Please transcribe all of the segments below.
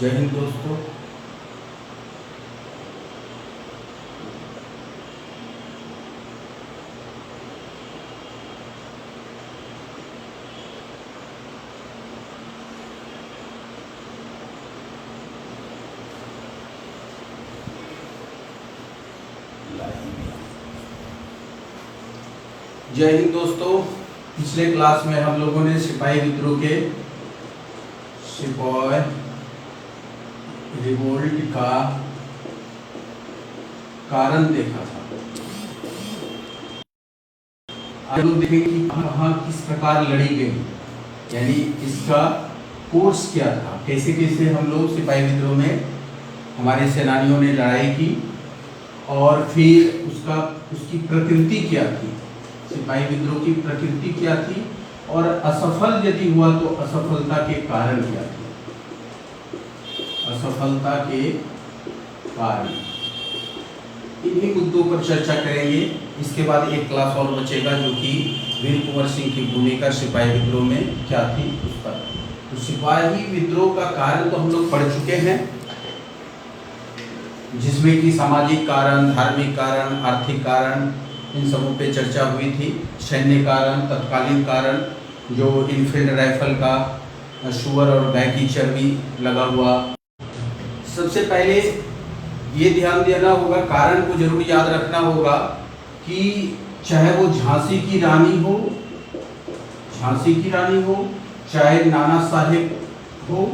जय हिंद दोस्तों। जय हिंद दोस्तों। पिछले क्लास में हम लोगों ने सिपाही विद्रोह के सिपाही रिवोल्ट का कारण देखा था। आज लोग देखेंगे कि कहाँ किस प्रकार लड़ी गई, यानी इसका कोर्स क्या था, कैसे कैसे हम लोग सिपाही विद्रोह में हमारे सेनानियों ने लड़ाई की और फिर उसकी प्रकृति क्या थी, सिपाही विद्रोह की प्रकृति क्या थी और असफल यदि हुआ तो असफलता के कारण क्या थे, असफलता के कारण। इन्हीं मुद्दों पर चर्चा करेंगे। इसके बाद एक क्लास और बचेगा जो कि वीर कुंवर सिंह की भूमिका सिपाही विद्रोह में क्या थी उस पर। तो सिपाही विद्रोह का कारण तो हम लोग पढ़ चुके हैं, जिसमें कि सामाजिक कारण, धार्मिक कारण, आर्थिक कारण, इन सबों पे चर्चा हुई थी। सैन्य कारण, तत्कालीन कारण, जो इनफील्ड राइफल का शुअर और गाय की चर्बी लगा हुआ। सबसे पहले ये ध्यान देना होगा, कारण को जरूर याद रखना होगा कि चाहे वो झांसी की रानी हो, चाहे नाना साहेब हो,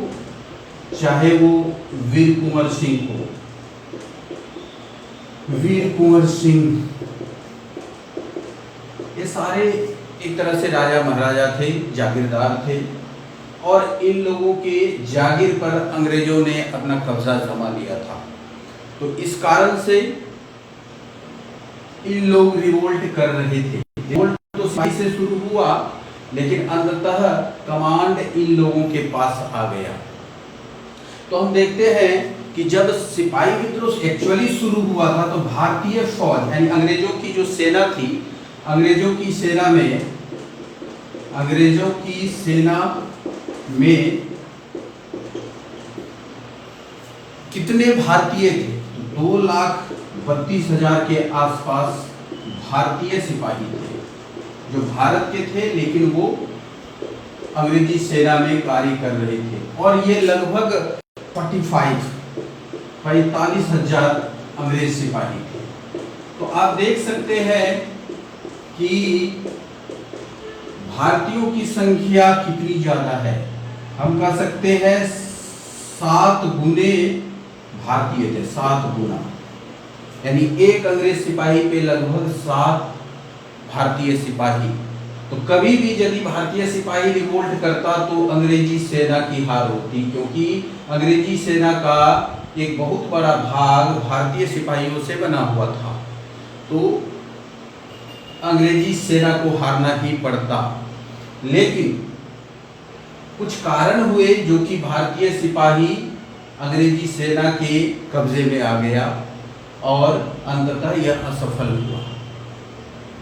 चाहे वो वीर कुंवर सिंह हो, वीर कुंवर सिंह, ये सारे एक तरह से राजा महाराजा थे, जागीरदार थे और इन लोगों के जागीर पर अंग्रेजों ने अपना कब्जा जमा लिया था। तो इस कारण से इन लोग रिवोल्ट कर रहे थे। रिवोल्ट तो सिपाही से शुरू हुआ, लेकिन अंततः कमांड इन लोगों के पास आ गया। तो हम देखते हैं कि जब सिपाही विद्रोह एक्चुअली शुरू हुआ था तो भारतीय फौज यानी अंग्रेजों की जो सेना थी, अंग्रेजों की सेना में कितने भारतीय थे? तो 2,32,000 के आसपास भारतीय सिपाही थे जो भारत के थे, लेकिन वो अंग्रेजी सेना में कार्य कर रहे थे। और ये लगभग 45,000 अंग्रेज सिपाही थे। तो आप देख सकते हैं कि भारतीयों की संख्या कितनी ज्यादा है। हम कह सकते हैं 7 गुने भारतीय थे, 7 गुना, यानी एक अंग्रेज सिपाही पे लगभग 7 भारतीय सिपाही। तो कभी भी यदि भारतीय सिपाही रिवोल्ट करता तो अंग्रेजी सेना की हार होती, क्योंकि अंग्रेजी सेना का एक बहुत बड़ा भाग भारतीय सिपाहियों से बना हुआ था। तो अंग्रेजी सेना को हारना ही पड़ता। लेकिन कुछ कारण हुए जो कि भारतीय सिपाही अंग्रेजी सेना के कब्जे में आ गया और अंततः यह असफल हुआ।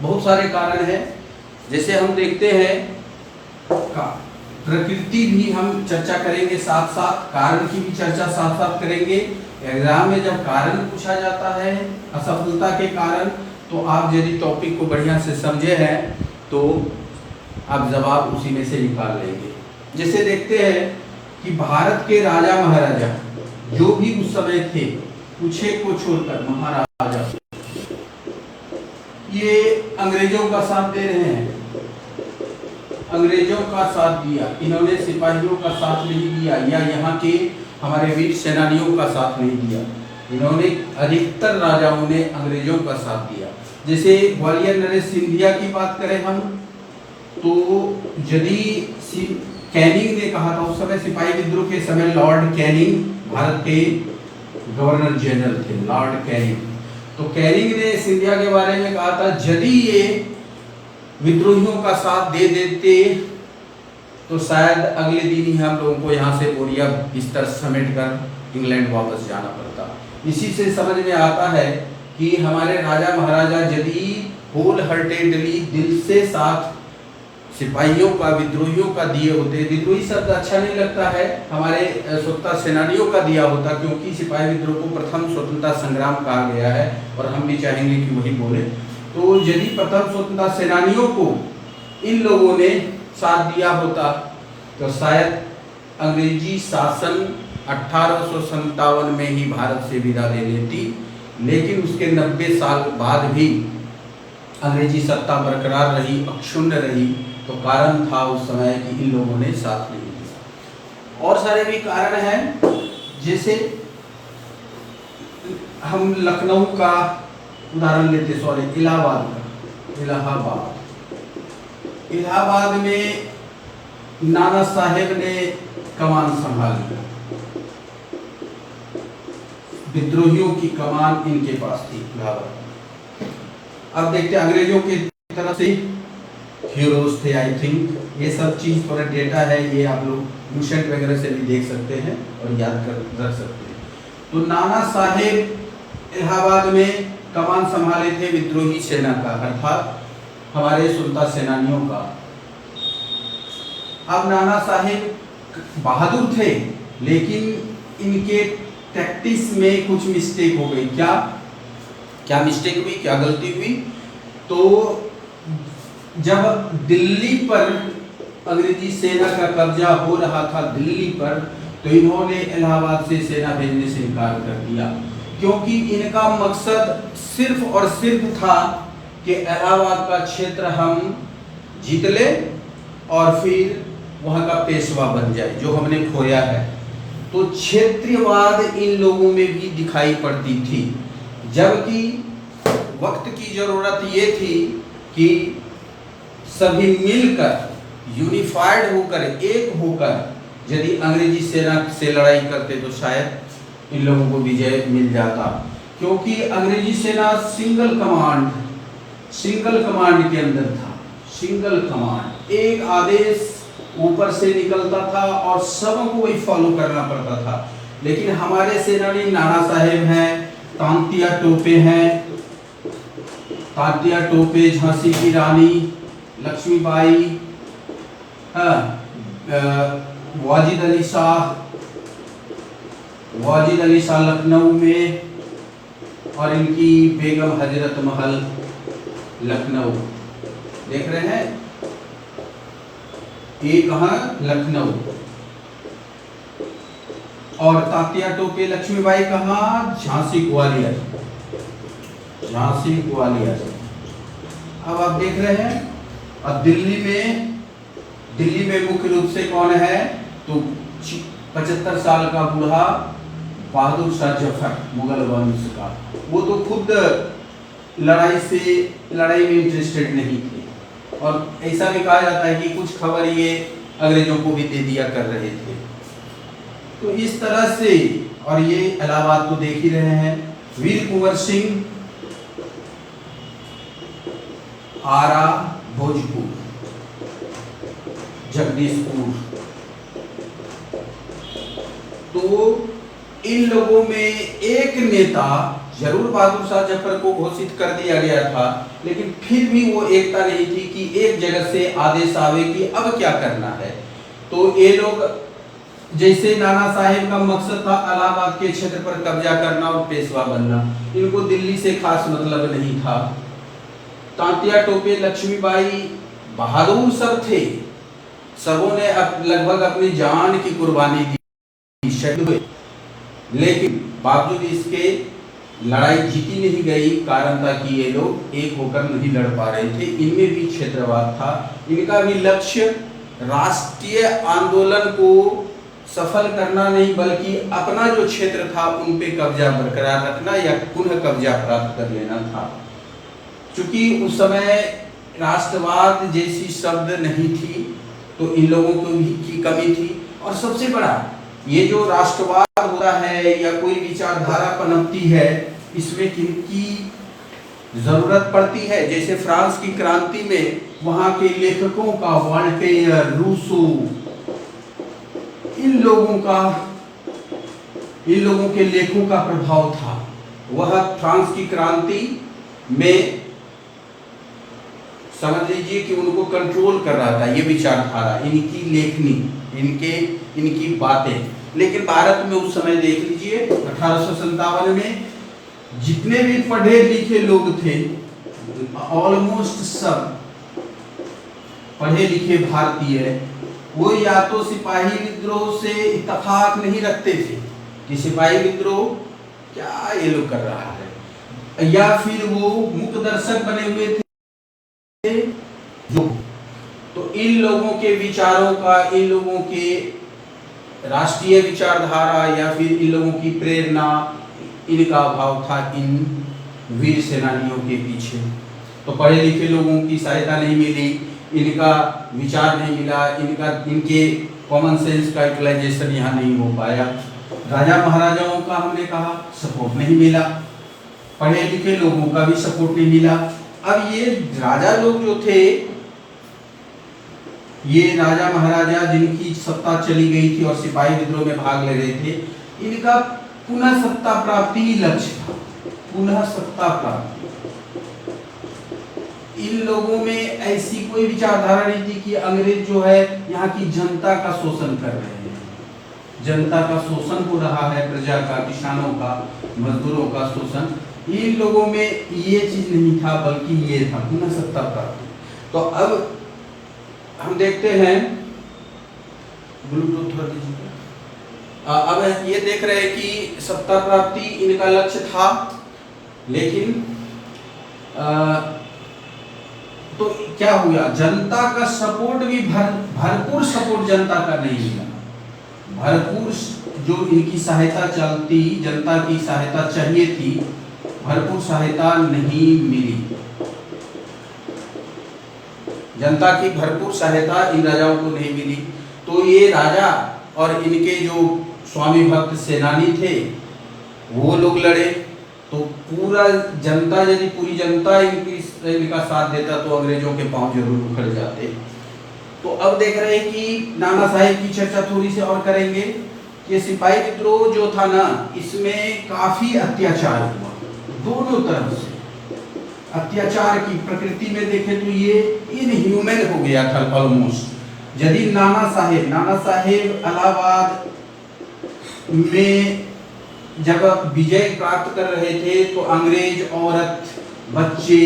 बहुत सारे कारण हैं, जैसे हम देखते हैं प्रकृति भी हम चर्चा करेंगे, साथ साथ कारण की भी चर्चा साथ साथ करेंगे। एग्जाम में जब कारण पूछा जाता है असफलता के कारण, तो आप यदि टॉपिक को बढ़िया से समझे हैं तो आप जवाब उसी में से निकाल लेंगे। जैसे देखते हैं कि भारत के राजा महाराजा जो भी उस समय थे, कुछ को छोड़कर महाराजा, ये अंग्रेजों का साथ दे रहे हैं, अंग्रेजों का साथ दिया। इन्होंने सिपाहियों का साथ नहीं दिया या यहाँ के हमारे वीर सेनानियों का साथ नहीं दिया। इन्होंने अधिकतर राजाओं ने अंग्रेजों का साथ दिया। जैसे ग्वालियर नरेश सिंधिया की बात करें हम, तो यदि कैनिंग ने कहा था, उस समय सिपाही विद्रोह के समय लॉर्ड कैनिंग भारत के गवर्नर जनरल थे, लॉर्ड कैनिंग। तो कैनिंग ने सिंधिया के बारे में कहा था, यदि ये विद्रोहियों का साथ दे देते तो शायद अगले दिन ही हम लोगों को यहाँ से बोरिया बिस्तर समेट कर इंग्लैंड वापस जाना पड़ता। इसी से समझ में आता है कि हमारे राजा महाराजा यदि होल हार्टेडली दिल से साथ सिपाहियों का, विद्रोहियों का दिए होते। विद्रोही शब्द अच्छा नहीं लगता है, हमारे स्वतंत्रता सेनानियों का दिया होता, क्योंकि सिपाही विद्रोह को प्रथम स्वतंत्रता संग्राम कहा गया है और हम भी चाहेंगे कि वही बोले। तो यदि प्रथम स्वतंत्रता सेनानियों को इन लोगों ने साथ दिया होता तो शायद अंग्रेजी शासन 1857 में ही भारत से विदा ले लेती, लेकिन उसके 90 साल बाद भी अंग्रेजी सत्ता बरकरार रही, अक्षुण्ण रही। तो कारण था उस समय कि इन लोगों ने साथ नहीं दिया। और सारे भी कारण हैं, जैसे हम लखनऊ का उदाहरण लेते, सॉरी इलाहाबाद का। इलाहाबाद में नाना साहेब ने कमान संभाली, विद्रोहियों की कमान इनके पास थी इलाहाबाद। अब देखते अंग्रेजों की तरफ से हीरोज थे, आई थिंक ये सब चीज थोड़ा डेटा है, ये आप लोग लूसेंट वगैरह से भी देख सकते हैं और याद कर रख सकते हैं। तो नाना साहेब इलाहाबाद में कमान संभाले थे विद्रोही सेना का, अर्थात हमारे स्वतंत्रता सेनानियों का। अब नाना साहेब बहादुर थे, लेकिन इनके टैक्टिक्स में कुछ मिस्टेक हो गई। क्या मिस्टेक हुई, क्या गलती हुई? तो जब दिल्ली पर अंग्रेजी सेना का कब्जा हो रहा था दिल्ली पर, तो इन्होंने इलाहाबाद से सेना भेजने से इनकार कर दिया, क्योंकि इनका मकसद सिर्फ और सिर्फ था कि इलाहाबाद का क्षेत्र हम जीत ले और फिर वहाँ का पेशवा बन जाए, जो हमने खोया है। तो क्षेत्रीयवाद इन लोगों में भी दिखाई पड़ती थी, जबकि वक्त की जरूरत ये थी कि सभी मिलकर यूनिफाइड होकर, एक होकर यदि अंग्रेजी सेना से लड़ाई करते तो शायद इन लोगों को विजय मिल जाता, क्योंकि अंग्रेजी सेना सिंगल कमांड के अंदर था। सिंगल कमांड, एक आदेश ऊपर से निकलता था और सबको वही फॉलो करना पड़ता था। लेकिन हमारे सेनानी नाना साहेब हैं, तांतिया टोपे हैं, तांतिया टोपे, झांसी की रानी लक्ष्मीबाई, वाजिद अली शाह लखनऊ में, और इनकी बेगम हजरत महल लखनऊ। देख रहे हैं, ये कहाँ? लखनऊ। और तांतिया टोपे लक्ष्मीबाई कहाँ? झांसी ग्वालियर। अब आप देख रहे हैं। अब दिल्ली में मुख्य रूप से कौन है? तो 75 साल का बूढ़ा बहादुर शाह जफर, मुगल वंश का। वो तो खुद लड़ाई में इंटरेस्टेड नहीं थे, और ऐसा भी कहा जाता है कि कुछ खबर ये अंग्रेजों को भी दे दिया कर रहे थे। तो इस तरह से, और ये इलाहाबाद को देख ही रहे हैं। वीर कुंवर सिंह, आरा, भोजपुर, जगदीशपुर। तो इन लोगों में एक नेता, जरूर बहादुर शाह जफर को घोषित कर दिया गया था, लेकिन फिर भी वो एकता नहीं थी कि एक जगह से आदेश आवे कि अब क्या करना है। तो ये लोग, जैसे नाना साहेब का मकसद था इलाहाबाद के क्षेत्र पर कब्जा करना और पेशवा बनना, इनको दिल्ली से खास मतलब नहीं था। तांतिया टोपे लक्ष्मीबाई बहादुर सब थे, सबों ने लगभग अपनी जान की कुर्बानी दी, शहीद हुए, लेकिन बावजूद इसके लड़ाई जीती नहीं गई। कारण था कि ये लोग एक होकर नहीं लड़ पा रहे थे, इनमें भी क्षेत्रवाद था। इनका भी लक्ष्य राष्ट्रीय आंदोलन को सफल करना नहीं, बल्कि अपना जो क्षेत्र था उन पे कब्जा बरकरार रखना या पुनः कब्जा प्राप्त कर लेना था। चूंकि उस समय राष्ट्रवाद जैसी शब्द नहीं थी, तो इन लोगों की कमी थी। और सबसे बड़ा, ये जो राष्ट्रवाद होता है या कोई विचारधारा पनपती है, इसमें किनकी जरूरत पड़ती है? जैसे फ्रांस की क्रांति में वहां के लेखकों का, वॉल्टेयर, रूसो, इन लोगों के लेखों का प्रभाव था। वह फ्रांस की क्रांति में समझ लीजिए कि उनको कंट्रोल कर रहा था, ये विचारधारा, इनकी लेखनी, इनकी बातें। लेकिन भारत में उस समय देख लीजिए 1857 में जितने भी पढ़े लिखे लोग थे, ऑलमोस्ट सब पढ़े लिखे भारतीय, वो या तो सिपाही विद्रोह से इत्तेफाक नहीं रखते थे कि सिपाही विद्रोह क्या ये लोग कर रहा है, या फिर वो मुख्य दर्शक बने हुए थे जो। तो इन लोगों के विचारों का, इन लोगों के राष्ट्रीय विचारधारा या फिर इन लोगों की प्रेरणा, इनका अभाव था इन वीर सेनानियों के पीछे। तो पढ़े लिखे लोगों की सहायता नहीं मिली, इनका विचार नहीं मिला, इनके कॉमन सेंस का यूटिलाइजेशन यहाँ नहीं हो पाया। राजा महाराजाओं का हमने कहा सपोर्ट नहीं मिला, पढ़े लिखे लोगों का भी सपोर्ट नहीं मिला। अब ये राजा लोग जो थे, ये राजा महाराजा जिनकी सत्ता चली गई थी और सिपाही विद्रोह में भाग ले रहे थे, इनका पुनः सत्ता प्राप्ति ही लक्ष्य था, पुनः सत्ता प्राप्ति। इन लोगों में ऐसी कोई विचारधारा नहीं थी कि अंग्रेज जो है यहाँ की जनता का शोषण कर रहे हैं, जनता का शोषण हो रहा है, प्रजा का, किसानों का, मजदूरों का शोषण। इन लोगों में ये चीज नहीं था, बल्कि ये था पुनः सत्ता प्राप्ति। तो अब हम देखते हैं, ब्लूटूथ थोड़ा दीजिए। अब ये देख रहे हैं कि सत्ता प्राप्ति इनका लक्ष्य था, लेकिन तो क्या हुआ, जनता का सपोर्ट भी भरपूर सपोर्ट जनता का नहीं मिला। भरपूर जो इनकी सहायता चलती, जनता की सहायता चाहिए थी, भरपूर सहायता नहीं मिली। जनता की भरपूर सहायता इन राजाओं को नहीं मिली। तो ये राजा और इनके जो स्वामी भक्त सेनानी थे वो लोग लड़े। तो पूरा जनता, यदि पूरी जनता इनका साथ देता तो अंग्रेजों के पांव जरूर उखड़ जाते। तो अब देख रहे हैं कि नाना साहेब की चर्चा थोड़ी सी और करेंगे कि सिपाही विद्रोह जो था ना, इसमें काफी अत्याचार हुआ दोनों तरफ से। अत्याचार की प्रकृति में देखें तो ये इनह्यूमन हो गया था ऑलमोस्ट। यदि नाना साहेब इलाहाबाद में जब विजय प्राप्त कर रहे थे तो अंग्रेज औरत, बच्चे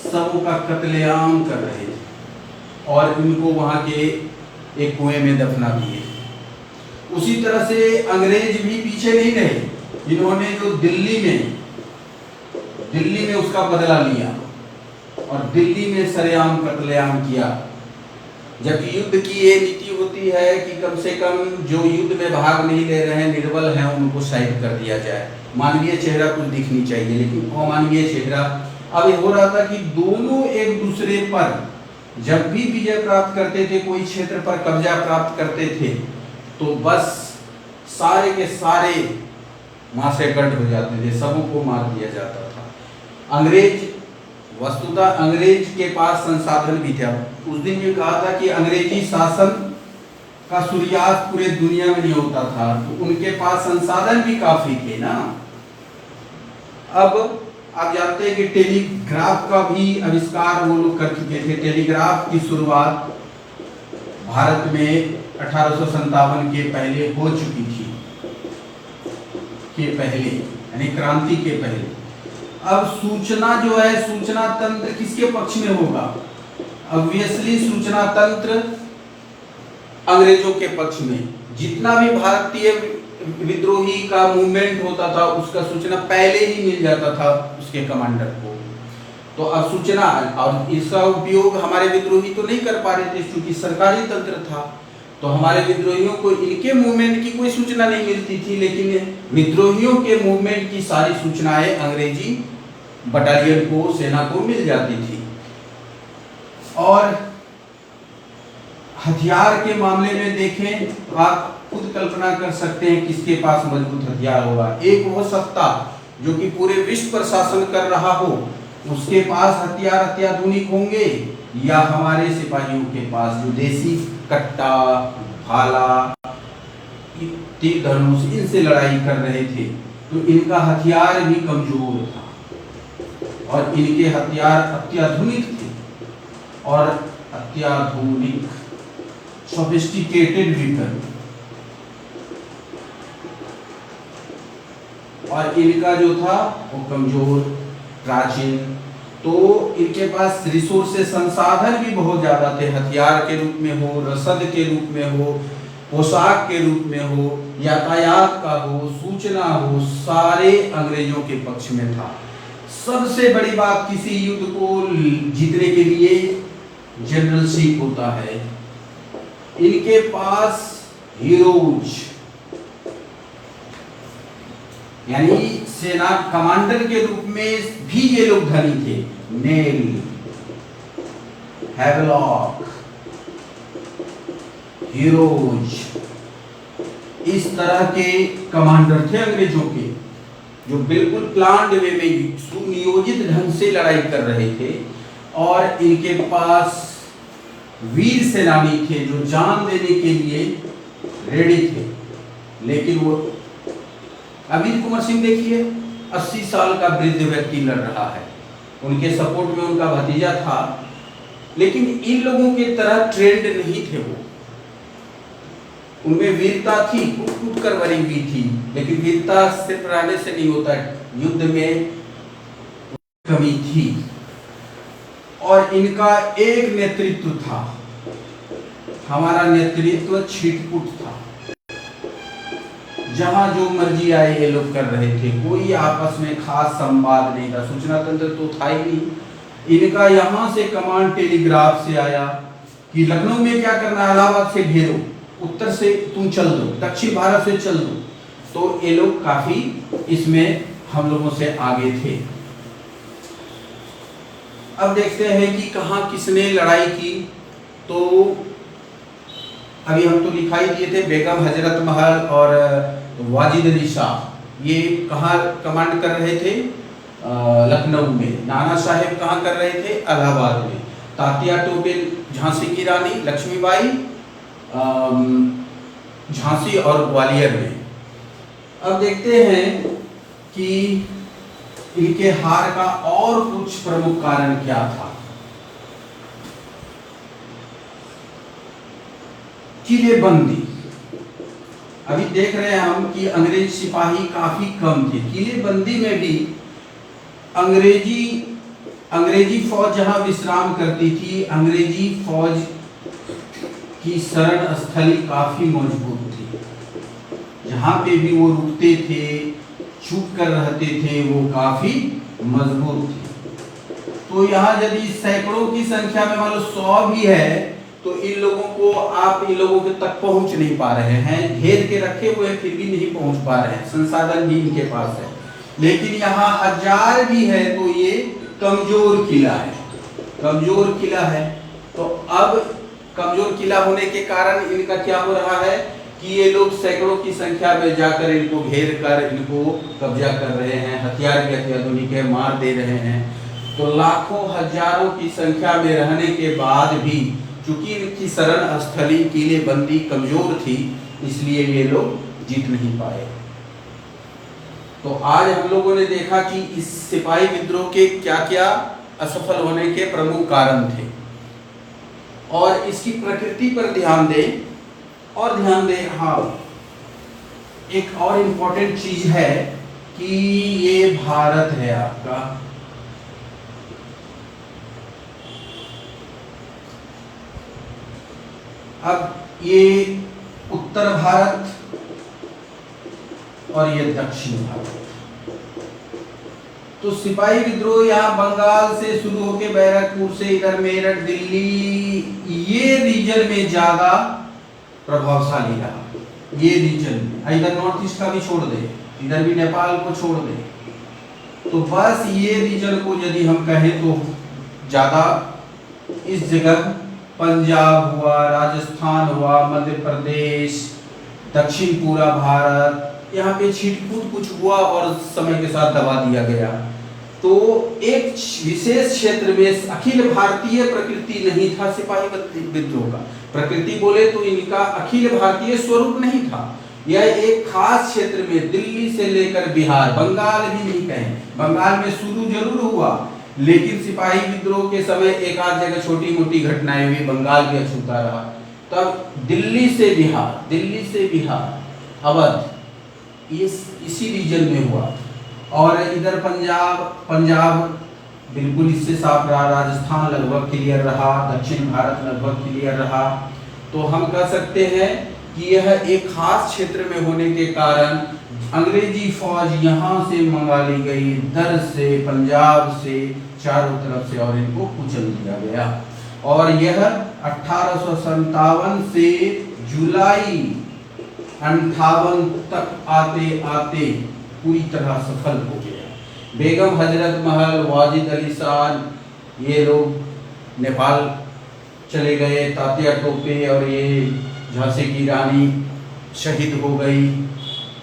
सबों का कत्लेआम कर रहे थे और इनको वहां के एक कुएं में दफना दिए। उसी तरह से अंग्रेज भी पीछे नहीं रहे, इन्होंने जो दिल्ली में उसका बदला लिया और दिल्ली में सरेआम कत्लेआम किया। जब युद्ध की ये नीति होती है कि कम से कम जो युद्ध में भाग नहीं ले रहे हैं, निर्बल हैं, उनको साइड कर दिया जाए, मानवीय चेहरा कुछ दिखनी चाहिए, लेकिन अमानवीय चेहरा। अब ये हो रहा था कि दोनों एक दूसरे पर जब भी विजय प्राप्त करते थे, कोई क्षेत्र पर कब्जा प्राप्त करते थे, तो बस सारे के सारे मासे कट हो जाते थे, सबों को मार दिया जाता था। वस्तुतः अंग्रेज के पास संसाधन भी था। उस दिन ये कहा था कि अंग्रेजी शासन का सूर्यास्त पूरे दुनिया में नहीं होता था, तो उनके पास संसाधन भी काफी थे ना। अब आप जानते हैं कि टेलीग्राफ का भी आविष्कार वो लोग कर चुके थे। टेलीग्राफ की शुरुआत भारत में 1857 के पहले हो चुकी थी, यानी क्रांति के पहले। अब सूचना जो है, सूचना तंत्र किसके पक्ष में होगा? ऑब्वियसली सूचना तंत्र अंग्रेजों के पक्ष में। जितना भी भारतीय विद्रोही का मूवमेंट होता था उसका सूचना पहले ही मिल जाता था उसके कमांडर को। तो अब सूचना, और इसका उपयोग हमारे विद्रोही तो नहीं कर पा रहे थे क्योंकि सरकारी तंत्र था, तो हमारे विद्रोहियों को इनके मूवमेंट की कोई सूचना नहीं मिलती थी, लेकिन विद्रोहियों के मूवमेंट की सारी सूचनाएं अंग्रेजी बटालियन को, सेना को मिल जाती थी। और हथियार के मामले में देखें तो आप खुद कल्पना कर सकते हैं किसके पास मजबूत हथियार होगा। एक वो सत्ता जो कि पूरे विश्व पर शासन कर रहा हो, उसके पास हथियार अत्याधुनिक होंगे, या हमारे सिपाहियों के पास जो देसी कट्टा, भाला, तीर धनुष, इनसे लड़ाई कर रहे थे, तो इनका हथियार भी कमजोर था। और इनके हथियार अत्याधुनिक थे और अत्याधुनिक सोफिस्टिकेटेड वीपन, और इनका जो था वो कमजोर, प्राचीन। तो इनके पास रिसोर्सेस, संसाधन भी बहुत ज्यादा थे, हथियार के रूप में हो, रसद के रूप में हो, पोशाक के रूप में हो, यातायात का हो, सूचना हो, सारे अंग्रेजों के पक्ष में था। सबसे बड़ी बात, किसी युद्ध को जीतने के लिए जनरलशिप होता है। इनके पास हीरोज यानी सेना कमांडर के रूप में भी ये लोग धनी थे। नेल, हैवलॉक, हीरोज, इस तरह के कमांडर थे अंग्रेजों के, जो बिल्कुल प्लान्ड वे में सुनियोजित ढंग से लड़ाई कर रहे थे। और इनके पास वीर सेनानी थे जो जान देने के लिए रेडी थे। लेकिन वो अमीर कुंवर सिंह देखिए, 80 साल का वृद्ध व्यक्ति लड़ रहा है, उनके सपोर्ट में उनका भतीजा था, लेकिन इन लोगों के तरह ट्रेंड नहीं थे वो। उनमें वीरता थी, कूट कर भरी हुई थी, लेकिन वीरता सिर्फ रहने से नहीं होता, युद्ध में कमी थी। और इनका एक नेतृत्व था, हमारा नेतृत्व छिटपुट था, जहां जो मर्जी आए ये लोग कर रहे थे, कोई आपस में खास संवाद नहीं था, सूचना तंत्र तो था ही नहीं। इनका यहां से कमांड टेलीग्राफ से आया कि लखनऊ में क्या करना, इलाहाबाद से घेरो, उत्तर से तुम चल दो, दक्षिण भारत से चल दो। तो ये लोग काफी इसमें हम लोगों से आगे थे। अब देखते हैं कि कहां किसने लड़ाई की। तो अभी हम तो दिखाई दिए थे, बेगम हजरत महल और वाजिद अली शाह, ये कहाँ कमांड कर रहे थे, लखनऊ में। नाना साहेब कहाँ कर रहे थे, इलाहाबाद में। तात्या टोपे झांसी की रानी लक्ष्मीबाई झांसी और ग्वालियर में। अब देखते हैं कि इनके हार का और कुछ प्रमुख कारण क्या था। किलेबंदी, अभी देख रहे हैं हम कि अंग्रेज सिपाही काफी कम थे। किलेबंदी में भी अंग्रेजी फौज जहां विश्राम करती थी, अंग्रेजी फौज की शरण स्थली काफी मजबूत थी। जहां पे भी वो रुकते थे, छुप कर रहते थे, वो काफी मजबूत थे। तो यहाँ यदि सैकड़ों की संख्या में मान लो 100 भी है, तो इन लोगों को आप इन लोगों के तक पहुंच नहीं पा रहे हैं, घेर के रखे हुए फिर भी नहीं पहुंच पा रहे हैं, संसाधन भी इनके पास है। लेकिन यहाँ 1000 भी है तो ये कमजोर किला है, कमजोर किला है। तो अब कमजोर किला होने के कारण इनका क्या हो रहा है कि ये लोग सैकड़ों की संख्या में जाकर इनको घेर कर इनको कब्जा कर रहे हैं, हथियार भी अत्याधुनिक है, मार दे रहे हैं। तो लाखों हजारों की संख्या में रहने के बाद भी चूंकि इनकी शरण स्थली किलेबंदी कमजोर थी, इसलिए ये लोग जीत नहीं पाए। तो आज हम लोगों ने देखा कि इस सिपाही विद्रोह के क्या क्या असफल होने के प्रमुख कारण थे, और इसकी प्रकृति पर ध्यान दें। और ध्यान दें, हाँ, एक और इम्पोर्टेंट चीज है कि ये भारत है आपका, अब ये उत्तर भारत और ये दक्षिण भारत। तो सिपाही विद्रोह यहाँ बंगाल से शुरू होकर बैरकपुर से इधर मेरठ, दिल्ली, ये रीजन में ज्यादा प्रभावशाली रहा। ये रीजन में इधर नॉर्थ ईस्ट का भी छोड़ दे, इधर भी नेपाल को छोड़ दे, तो बस ये रीजन को यदि हम कहें तो ज्यादा इस जगह पंजाब हुआ, राजस्थान हुआ, मध्य प्रदेश, दक्षिण पूरा भारत, यहाँ पे छिटपुट कुछ हुआ और समय के साथ दबा दिया गया। तो एक विशेष क्षेत्र में अखिल भारतीय प्रकृति नहीं था सिपाही विद्रोह का। प्रकृति बोले तो इनका अखिल भारतीय स्वरूप नहीं था। यह एक खास क्षेत्र में दिल्ली से लेकर बिहार, बंगाल भी नहीं कहें, बंगाल में शुरू जरूर हुआ, लेकिन सिपाही विद्रोह के समय एक आध जगह छोटी मोटी घटनाएं हुई, बंगाल भी अछूता रहा। तब दिल्ली से बिहार अवध इसी रीजन में हुआ। और इधर पंजाब बिल्कुल इससे साफ रहा, राजस्थान लगभग क्लियर रहा, दक्षिण भारत लगभग क्लियर रहा। तो हम कह सकते हैं कि यह एक खास क्षेत्र में होने के कारण अंग्रेजी फौज यहाँ से मंगा ली गई, दर से, पंजाब से, चारों तरफ से, और इनको कुचल दिया गया। और यह 1857 से जुलाई 58 तक आते आते पूरी तरह सफल हो गया। बेगम हजरत महल, वाजिद अली शान, ये लोग नेपाल चले गए, तात्या टोपे और ये झांसी की रानी शहीद हो गई।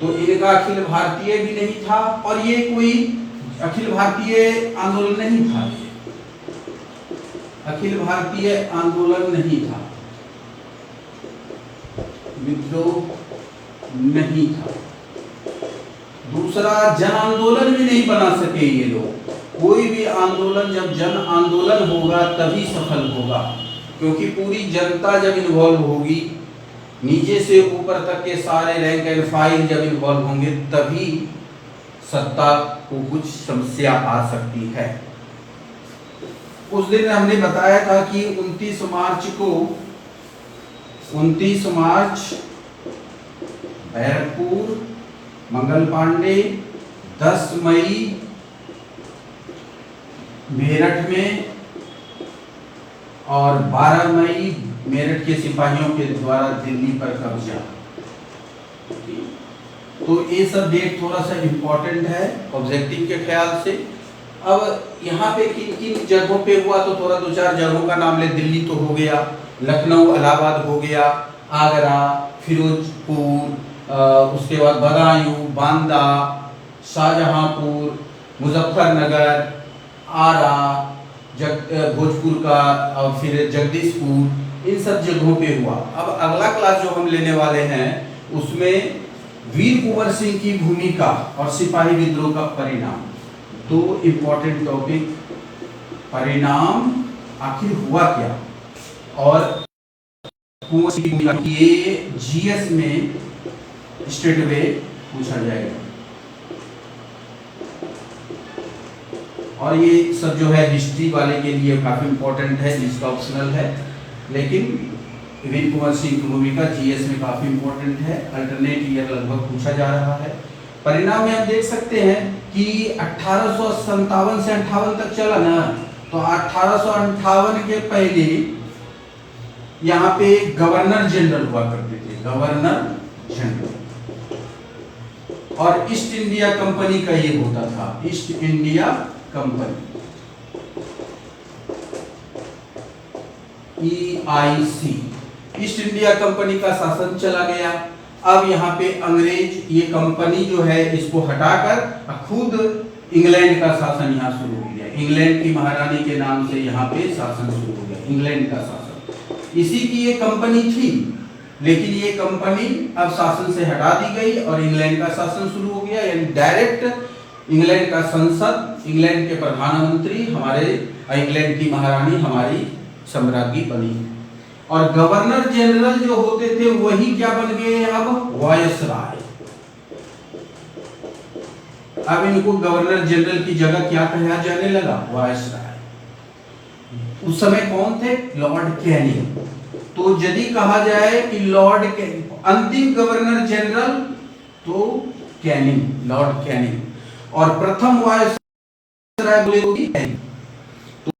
तो इनका अखिल भारतीय भी नहीं था, और ये कोई अखिल भारतीय आंदोलन नहीं था, अखिल भारतीय आंदोलन नहीं था, विद्रोह नहीं था। दूसरा, जन आंदोलन भी नहीं बना सके ये लोग। कोई भी आंदोलन जब जन आंदोलन होगा तभी सफल होगा, क्योंकि पूरी जनता जब इन्वॉल्व होगी, नीचे से ऊपर तक के सारे रैंक एंड फाइल जब इन्वॉल्व होंगे, तभी सत्ता को कुछ समस्या आ सकती है। उस दिन हमने बताया था कि 29 मार्च बैरकपुर, मंगल पांडे, 10 मई मेरठ में, और 12 मई मेरठ के सिपाहियों के द्वारा दिल्ली पर कब्जा। तो ये सब डेट थोड़ा सा इम्पोर्टेंट है ऑब्जेक्टिव के ख्याल से। अब यहाँ पे किन किन जगहों पे हुआ, तो थोड़ा 2-4 जगहों का नाम ले। दिल्ली तो हो गया, लखनऊ इलाहाबाद हो गया, आगरा, फिरोजपुर, उसके बाद बदायूं, बांदा, शाहजहांपुर, मुजफ्फरनगर, आरा, भोजपुर का, और फिर जगदीशपुर, इन सब जगहों पे हुआ। अब अगला क्लास जो हम लेने वाले हैं उसमें वीर कुंवर सिंह की भूमिका और सिपाही विद्रोह का परिणाम, दो इम्पोर्टेंट टॉपिक। परिणाम आखिर हुआ क्या, और कुंवर सिंह की भूमिका, ये जीएस में स्टेट वे पूछा जाएगा। और ये सब जो है हिस्ट्री वाले के लिए काफी इंपॉर्टेंट है, जिसका ऑप्शनल है, लेकिन वीर कुंवर सिंह की भूमिका जीएस में काफी इंपॉर्टेंट है। अल्टरनेट ईयर लगभग पूछा जा रहा है। परिणाम में हम देख सकते हैं कि 1857 से 58 तक चला ना, तो 1858 के पहले यहाँ पे गवर्नर जनरल हुआ करते थे, गवर्नर जनरल। और ईस्ट इंडिया कंपनी का ये होता था, east India company, EIC, east India company का शासन चला गया। अब यहाँ पे अंग्रेज, ये कंपनी जो है इसको हटाकर खुद इंग्लैंड का शासन यहाँ शुरू हो गया। इंग्लैंड की महारानी के नाम से यहाँ पे शासन शुरू हो गया, इंग्लैंड का शासन। इसी की ये कंपनी थी, लेकिन ये कंपनी अब शासन से हटा दी गई और इंग्लैंड का शासन शुरू हो गया। यानी डायरेक्ट इंग्लैंड का संसद, इंग्लैंड के प्रधानमंत्री हमारे, इंग्लैंड की महारानी हमारी सम्राज्ञी बनी। और गवर्नर जनरल जो होते थे वही क्या बन गए अब, वायसराय। अब इनको गवर्नर जनरल की जगह क्या कहा जाने लगा, वायसराय। उस समय कौन थे, लॉर्ड कैनिंग। तो यदि कहा जाए कि लॉर्ड अंतिम गवर्नर जनरल, तो कैनिंग, लॉर्ड कैनिंग। और प्रथम वायसराय बोले तो कैनिंग।